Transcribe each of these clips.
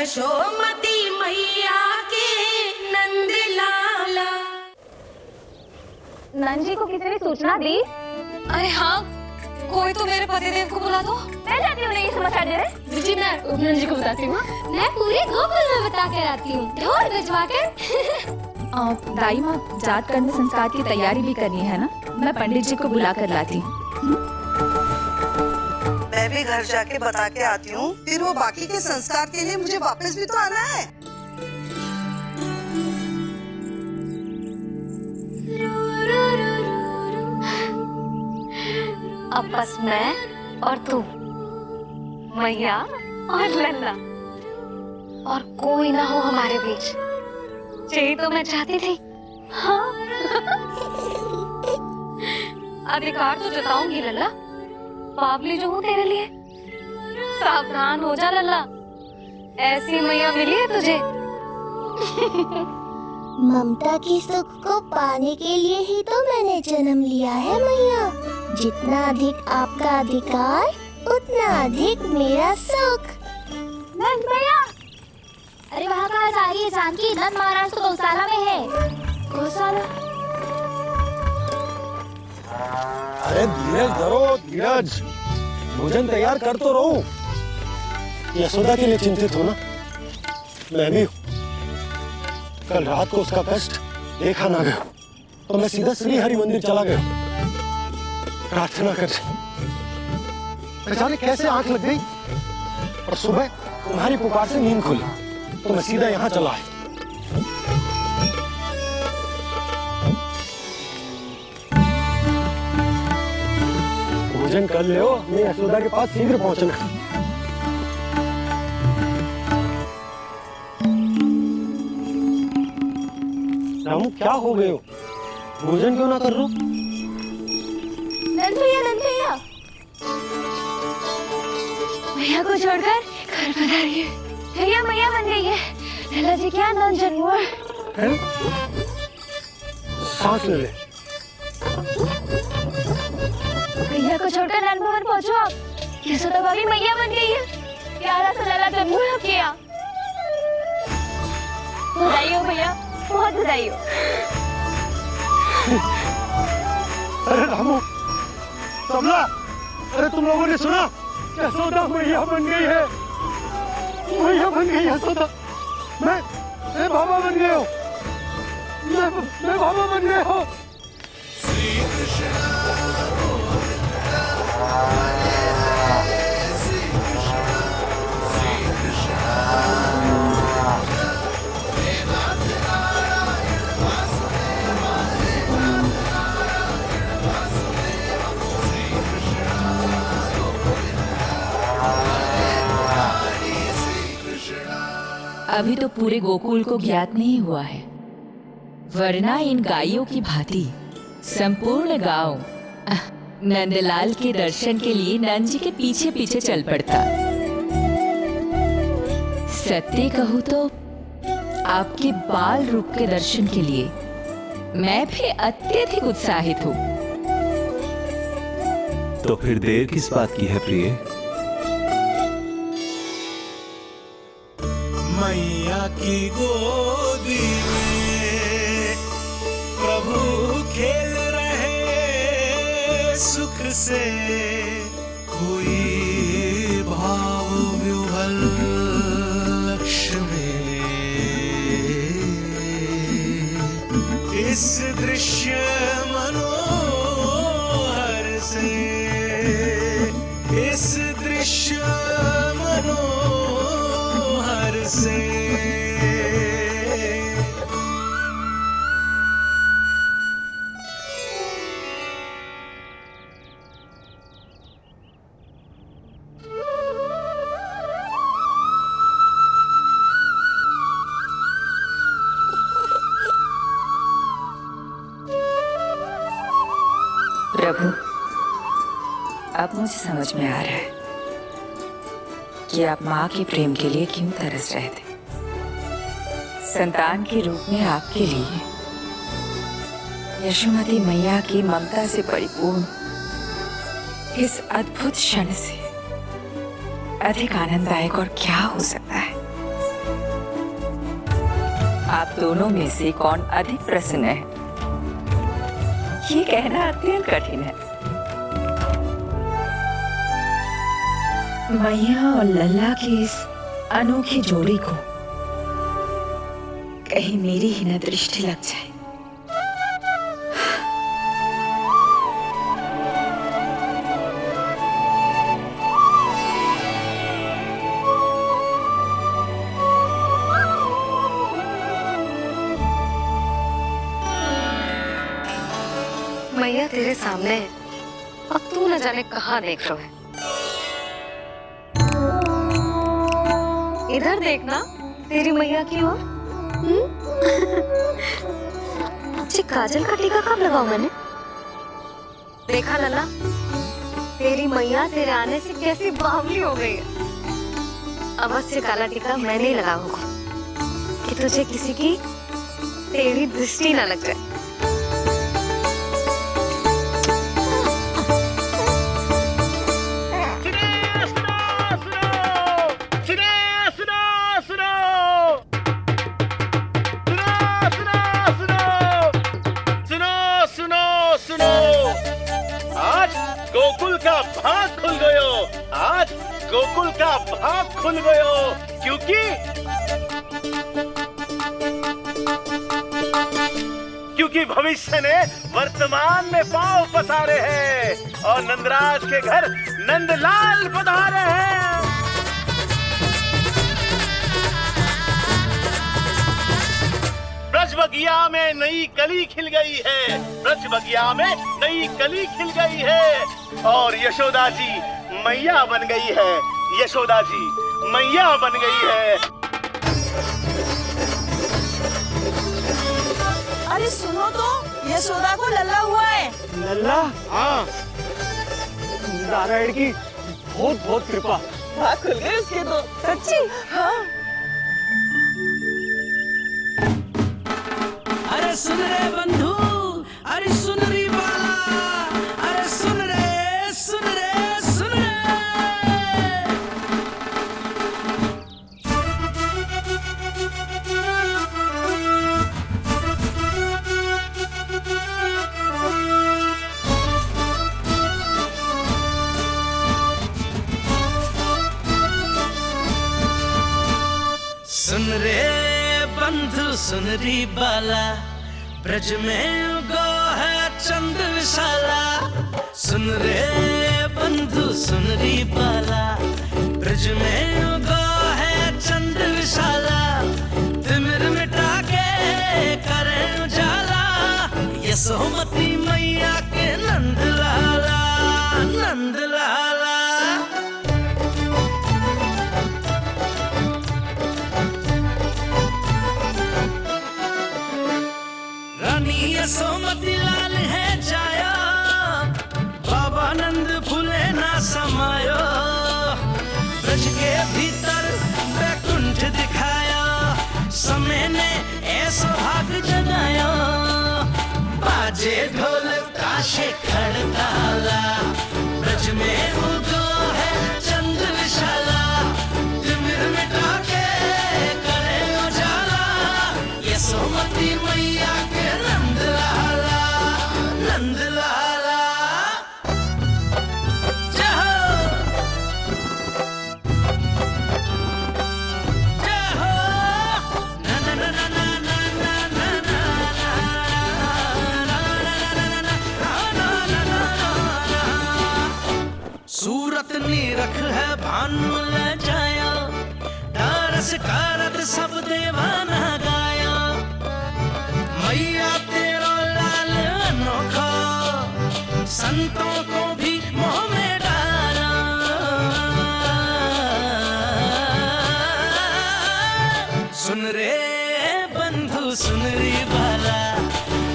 यशोमती मैया के नंद लाला। नंजी को किसी ने सूचना दी? अरे हाँ, कोई तो मेरे पतिदेव को बुला दो। मैं जाती हूँ, नहीं समाचार दे रहे। जी मैं नंजी को बताती हूँ। मैं पूरे गोकुल में बता कर आती हूँ, ढोल बजवा कर। दाई माँ, जात कर्म संस्कार की तैयारी भी करनी है ना, मैं पंडित जी को बुला कर लाती हूँ। मैं भी घर जाके बता के आती हूँ, फिर वो बाकी के संस्कार के लिए मुझे वापस भी तो आना है। अब बस मैं और तू, मैया और लल्ला, और कोई ना हो हमारे बीच। यही तो मैं चाहती थी। हाँ। अधिकार तो जताऊंगी लल्ला, बावली जो हूँ तेरे लिए। सावधान हो जा लल्ला, ऐसी मैया मिली है तुझे। ममता की सुख को पाने के लिए ही तो मैंने जन्म लिया है मैया। जितना अधिक आपका अधिकार, उतना अधिक मेरा सुख। नंद भैया, अरे वहाँ कहाँ जा रही है जानकी? नंद महाराज तो गौशाला में है। गौशाला? अरे धीरज धरो, धीरज। भोजन तैयार कर तो रहो। यशोदा के लिए चिंतित हो ना? मैं भी हूँ। कल रात को उसका कष्ट देखा ना गया, तो मैं सीधा श्री हरि मंदिर चला गया प्रार्थना कर। न जाने कैसे आंख लग गई, और सुबह तुम्हारी पुकार से नींद खुली, तो मैं सीधा यहाँ चला आया। भोजन कर ले, मैं यशोदा के पास शीघ्र पहुंचना। रामू, क्या हो गए हो? भोजन क्यों ना कर रहे हो? नंद भैया मैया को छोड़कर घर पधारी है। भैया मैया बन गई है। लल्ला जी क्या नंद जन्म है? सांस ले ले। भैया को छोड़कर नंद भवन पहुंचो आप। यशोदा भाभी मैया बन गई है। प्यारा सा लल्ला जन्म हुआ किया। बधाई हो भैया, बहुत बधाई हो। अरे रामू, कमला, अरे तुम लोगों ने सुना? यशोदा मैया बन गई है। मैया बन गई यशोदा। मैं बाबा बन गया हूँ। मैं बाबा बन गया हूँ। अभी तो पूरे गोकुल को ज्ञात नहीं हुआ है, वरना इन गायों की भांति संपूर्ण गांव नंदलाल के दर्शन के लिए नंद जी के पीछे पीछे चल पड़ता। सत्य कहूँ तो आपके बाल रूप के दर्शन के लिए मैं भी अत्यधिक उत्साहित हूँ। तो फिर देर किस बात की है प्रिय? मैया की गोदी में प्रभु खेल रहे सुख से, कोई भाव विह्वल लक्ष्य में। इस दृश्य मनोहर से, इस दृश्य मनोहर से। प्रभु, अब मुझे समझ में आ रहा है कि आप माँ के प्रेम के लिए क्यों तरस रहे थे। संतान के रूप में आपके लिए यशोमती मैया की ममता से परिपूर्ण इस अद्भुत क्षण से अधिक आनंददायक और क्या हो सकता है। आप दोनों में से कौन अधिक प्रसन्न है, ये कहना अत्यंत कठिन है। मैया और लल्ला की इस अनोखी जोड़ी को कहीं मेरी ही न दृष्टि लग जाए। मैया तेरे सामने है, अब तू न जाने कहाँ देख रहा है। इधर देखना तेरी मैया की ओर। अच्छी काजल का टीका कब लगाऊं मैंने? देखा लल्ला, तेरी मैया तेरे आने से कैसी बावली हो गई है। अवश्य काला टीका मैं नहीं लगा होगा कि तुझे किसी की तेरी दृष्टि न लग जाए। गोकुल का भाग खुल गयो, आज गोकुल का भाग खुल गयो, क्योंकि भविष्य ने वर्तमान में पांव पसारे हैं और नंदराज के घर नंदलाल पधारे हैं। ब्रज बगिया में नई कली खिल गई है, ब्रज बगिया में नई कली खिल गई है और यशोदा जी मैया बन गई है, यशोदा जी मैया बन गई है। अरे सुनो तो, यशोदा को लल्ला हुआ है। लल्ला? हाँ, नारायण की बहुत बहुत कृपा। भाग खुल गए उसके तो। सच्ची? हाँ। अरे सुन रे बंधु, अरे सुन रे बाला, अरे सुन रे, सुन रे, सुन रे। सुन रे बंधु, सुन री बाला, ब्रज में उगो है चंद विशाला। सुन रे बंधु, सुन री बाला, ब्रज में उगो है चंद विशाला। तिमिर मिटा के करे उजाला, यशोमती मैया के नंद लाला, नंद लाला। रानी यशोमती लाल है जाया, बाबा नंद फूले ना समायो। ब्रज के भीतर बैकुंठ दिखाया, समय ने ऐसा भाग जगाया। बाजे ढोल ताशे खड़ताला, ब्रज में उगो है चंद विशाला। तिमिर मिटा के करे उजाला, यशोमती मैया के नंद लाला, नंद लाला। जय हो, जय हो। ना ना ना ना ना ना ना ना ना। सूरत नीरख है भानु ले जाया, दारस कारत सब देवाना गाया। मैया तेरा लाल अनोखा, संतों को भी मोह में डाला। सुन रे बंधु, सुन रे बाला,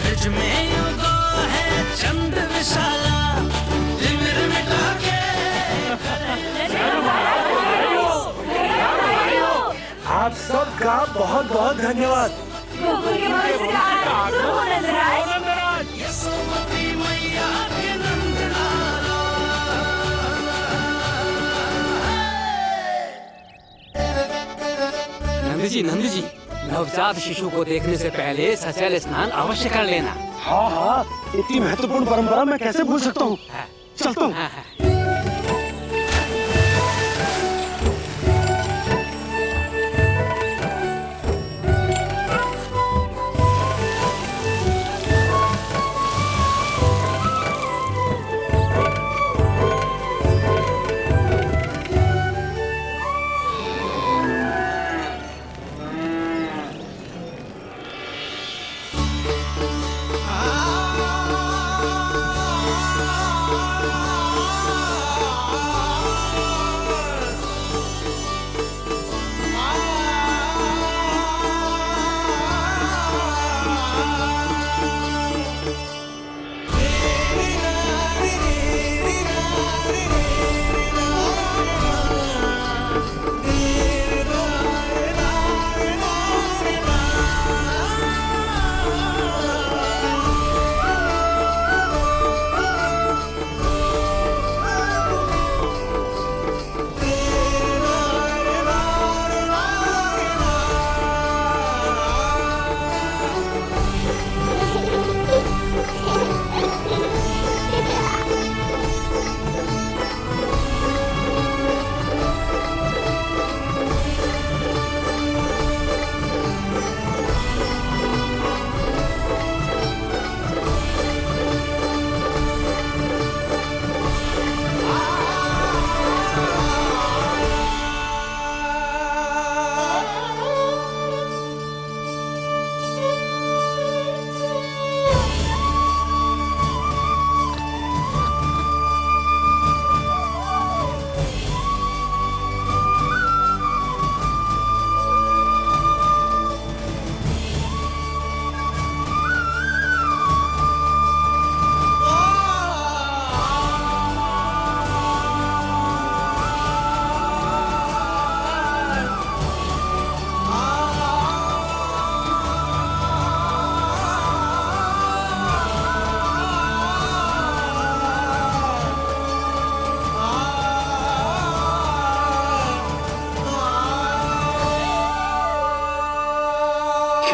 ब्रज में उगो है चंद विशाला। तिमिर मिटा के आप सबका बहुत बहुत धन्यवाद। यशोमती मैया के नंद लाला। नंद जी, नवजात शिशु को देखने से पहले सचैल स्नान अवश्य कर लेना। हाँ हाँ, इतनी महत्वपूर्ण परंपरा मैं कैसे भूल सकता हूँ। चलता हूँ।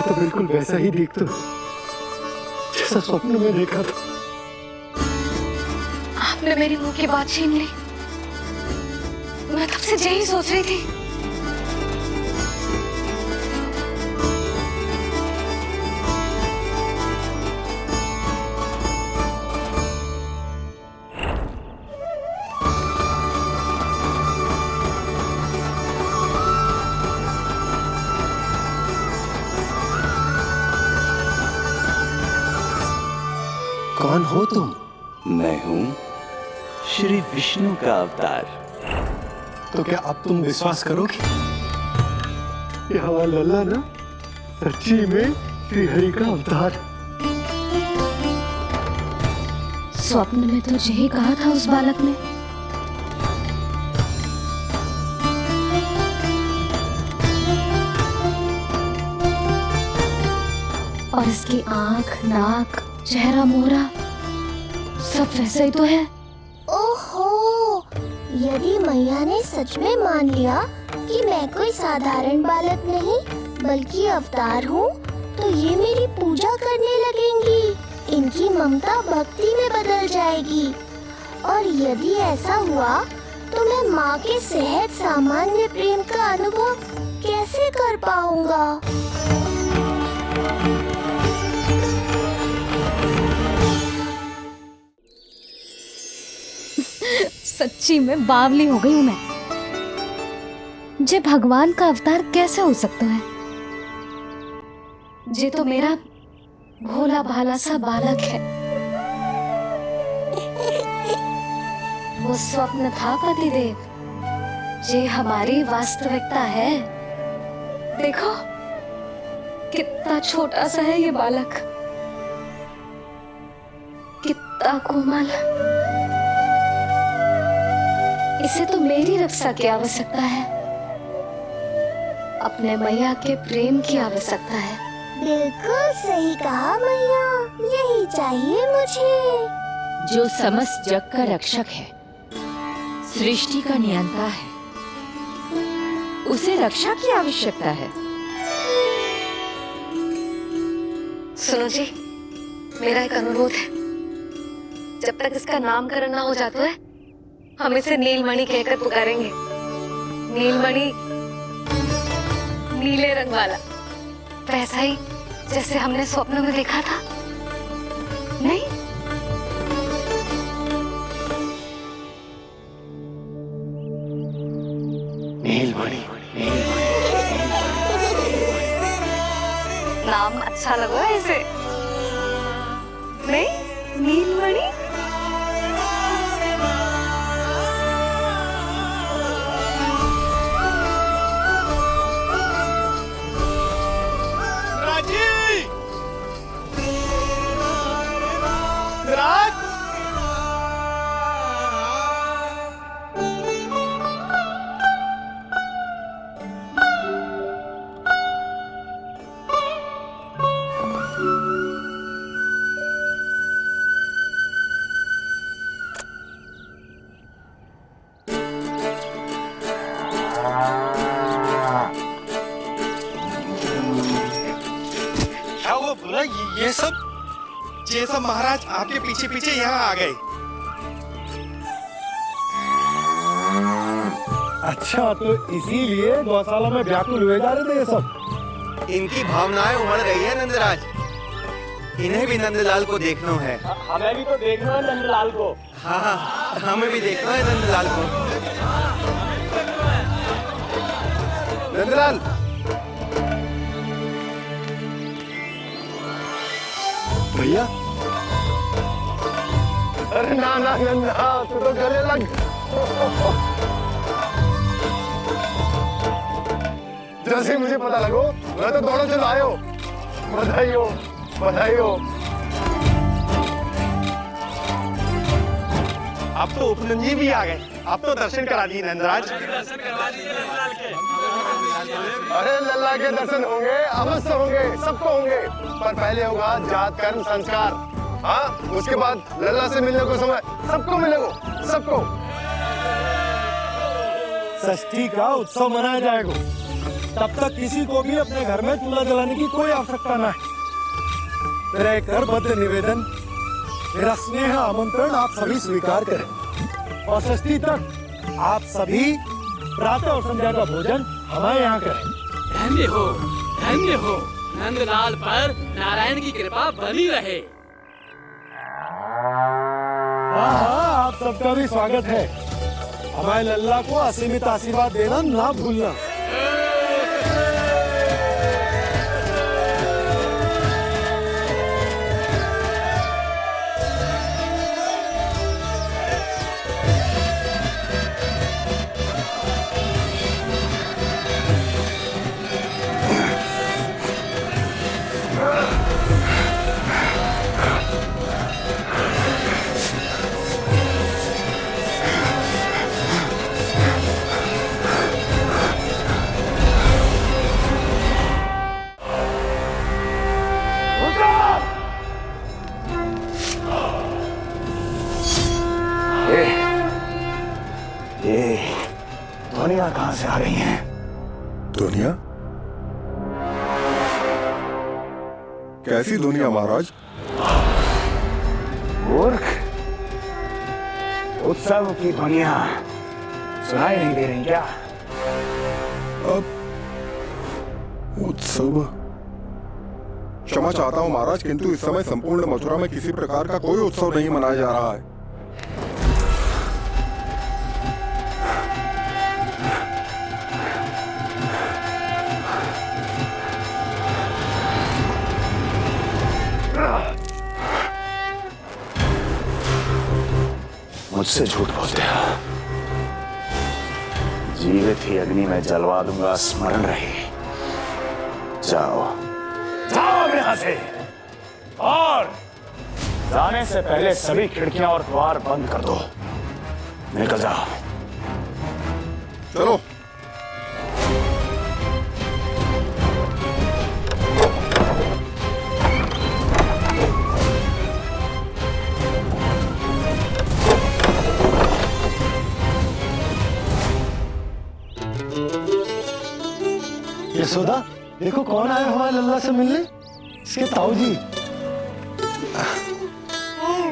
तो बिल्कुल वैसा ही दिखता जैसा स्वप्न में देखा था। आपने मेरी मुंह की बात छीन ली। मैं तब से यही सोच रही थी। कौन हो तुम? मैं हूँ श्री विष्णु का अवतार। तो क्या अब तुम विश्वास करोगे कि हमारा लल्ला ना सच्ची में श्री हरि का अवतार? स्वप्न में तो यही कहा था उस बालक ने। और इसकी आंख, नाक, चेहरा, मोहरा सब वैसा ही तो है। ओहो, यदि मैया ने सच में मान लिया कि मैं कोई साधारण बालक नहीं बल्कि अवतार हूँ, तो ये मेरी पूजा करने लगेंगी। इनकी ममता भक्ति में बदल जाएगी। और यदि ऐसा हुआ तो मैं माँ के सहज सामान्य प्रेम का अनुभव कैसे कर पाऊंगा? सच्ची में बावली हो गई हूँ मैं। जे भगवान का अवतार कैसे हो सकता है? जे तो मेरा भोला भाला सा बालक है। वो स्वप्न था पतिदेव, जे हमारी वास्तविकता है। देखो कितना छोटा सा है ये बालक, कितना कोमल। इसे तो मेरी रक्षा की आवश्यकता है, अपने मैया के प्रेम की आवश्यकता है। बिल्कुल सही कहा मैया, यही चाहिए मुझे। जो समस्त जग का रक्षक है, सृष्टि का नियंता है, उसे रक्षा की आवश्यकता है। सुनो जी, मेरा एक अनुरोध है, जब तक इसका नामकरण ना हो जाता है हम इसे नीलमणि कहकर पुकारेंगे। नीलमणि नीले रंग वाला, वैसा ही जैसे हमने स्वप्न में देखा था, नहीं? नीलमणि। नाम अच्छा लगा इसे, नहीं? नीलमणि। ये सब महाराज आपके पीछे पीछे यहाँ आ गए। अच्छा, तो इसीलिए गौशाला में व्याकुल हुए जा रहे थे ये सब। इनकी भावनाएं उमड़ रही है नंदराज, इन्हें भी नंदलाल को देखना है। हमें भी तो देखना है नंदलाल को। हाँ, हमें भी देखना है नंदलाल को। नंदलाल, भैया। अरे ना ना नंदा, तू तो गले लग। जैसे मुझे पता लगो मैं तो दौड़ो चलो आयो। बधाई हो, बधाई हो। अब तो उपनंद भी आ गए, अब तो दर्शन करा दिए नंदराज। अरे लल्ला के दर्शन होंगे, अवश्य होंगे, सबको होंगे, पर पहले होगा जात कर्म संस्कार। हाँ, उसके बाद लल्ला से मिलने को समय सबको मिलेगा, सबको। षष्ठी का उत्सव मनाया जाएगा, तब तक किसी को भी अपने घर में चूल्हा जलाने की कोई आवश्यकता न है। मेरा एक करबद्ध निवेदन, मेरा स्नेह आमंत्रण आप सभी स्वीकार करें और षष्ठी तक आप सभी प्रातः और संध्या का भोजन हमारे यहाँ करें। धन्य हो नंदलाल पर नारायण की कृपा बनी रहे। हाँ, आप सबका भी स्वागत है। हमारे लल्ला को असीमित आशीर्वाद देना ना भूलना। दुनिया कहां से आ रही है? दुनिया? कैसी दुनिया महाराज? मूर्ख, उत्सव की दुनिया सुनाई नहीं दे रही क्या? अब उत्सव? क्षमा चाहता हूं महाराज, किंतु इस समय संपूर्ण मथुरा में किसी प्रकार का कोई उत्सव नहीं मनाया जा रहा है। मुझसे झूठ बोलते हो। जीवित ही अग्नि में जलवा दूंगा, स्मरण रहे। जाओ जाओ यहां से, और जाने से पहले सभी खिड़कियां और द्वार बंद कर दो। निकल जाओ। चलो। यशोदा, देखो कौन आया हमारे लल्ला से मिलने। इसके ताऊ जी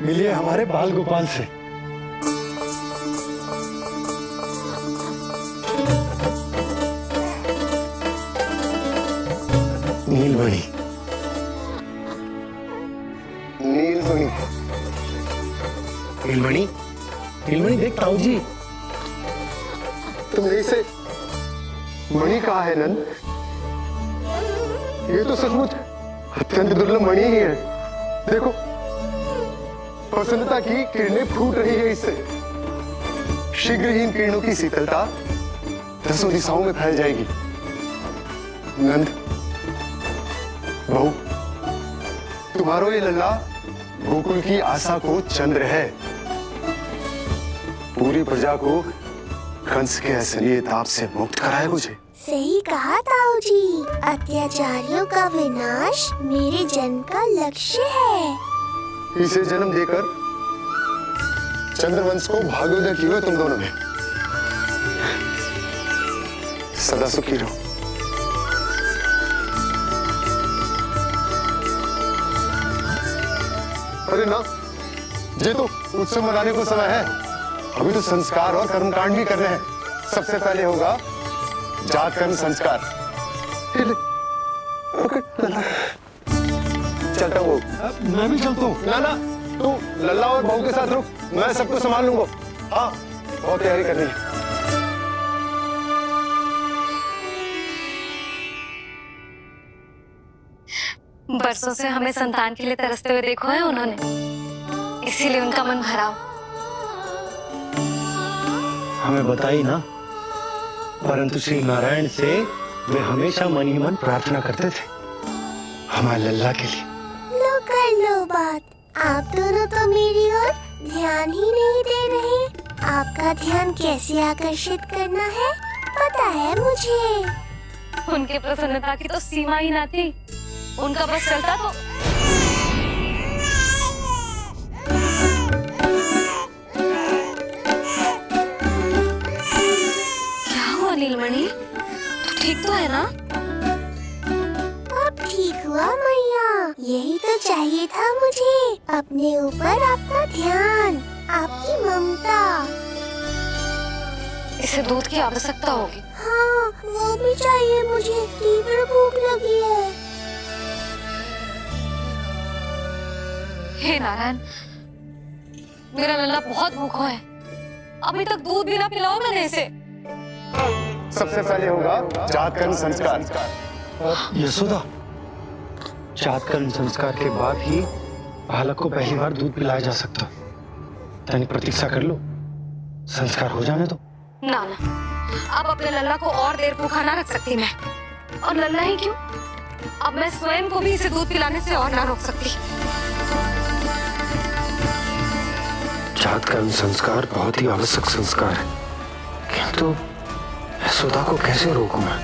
मिलिए हमारे बाल गोपाल से। नीलमणि, नीलमणि, नीलमणि, नीलमणि देख ताऊ जी। तुमने इसे मणि कहा है नंद? ये तो सचमुच अत्यंत दुर्लभ मणि ही है। देखो प्रसन्नता की किरणें फूट रही है इससे। शीघ्र ही इन किरणों की शीतलता दसों दिशाओं में फैल जाएगी। नंद बहू, तुम्हारो ये लल्ला गोकुल की आशा को चंद्र है। पूरी प्रजा को कंस के असली ताप से मुक्त कराए मुझे। सही कहा ताऊ जी, अत्याचारियों का विनाश मेरे जन्म का लक्ष्य है। इसे जन्म देकर चंद्रवंश को भाग्योदय की हुए तुम दोनों ने। सदा सुखी रहो। अरे ना, ये तो उत्सव मनाने को समय है। अभी तो संस्कार और कर्मकांड भी करने हैं। सबसे पहले होगा जात कर्म संस्कार। चलता हूँ। मैं भी चलता हूँ। ना ना, तू लल्ला और बहू के साथ रुक, मैं सबको संभाल लूंगा। हाँ, बहुत तैयारी करनी है। बरसों से हमें संतान के लिए तरसते हुए देखो है उन्होंने, इसीलिए उनका मन भरा। हमें बताई ना, परंतु श्री नारायण से वे हमेशा मन ही मन प्रार्थना करते थे हमारे लल्ला के लिए। लो कर लो बात। आप दोनों तो मेरी ओर ध्यान ही नहीं दे रहे। आपका ध्यान कैसे आकर्षित करना है पता है मुझे। उनके प्रसन्नता की तो सीमा ही ना थी। उनका बस चलता तो क्या हुआ नीलमणि, तू ठीक तो है ना? अब ठीक हुआ मैया, यही तो चाहिए था मुझे। अपने ऊपर आपका ध्यान, आपकी ममता। इसे दूध की आवश्यकता होगी। हाँ, वो भी चाहिए मुझे। तीव्र भूख लगी है। हे नारायण, मेरा लल्ला बहुत भूखा है। अभी तक दूध भी ना पिलाओ मैंने इसे। सबसे पहले होगा जात कर्म संस्कार। यशोदा, जात कर्म संस्कार के बाद ही बालक को पहली बार दूध पिलाया जा सकता। तनिक प्रतीक्षा कर लो, संस्कार हो जाने दो। ना ना, अब अपने लल्ला को और देर भूखा ना रख सकती मैं। और लल्ला ही क्यों, अब मैं स्वयं को भी इसे दूध पिलाने से और ना रोक सकती। जात कर्म संस्कार बहुत ही आवश्यक संस्कार है, किंतु यशोदा को कैसे रोकूं मैं?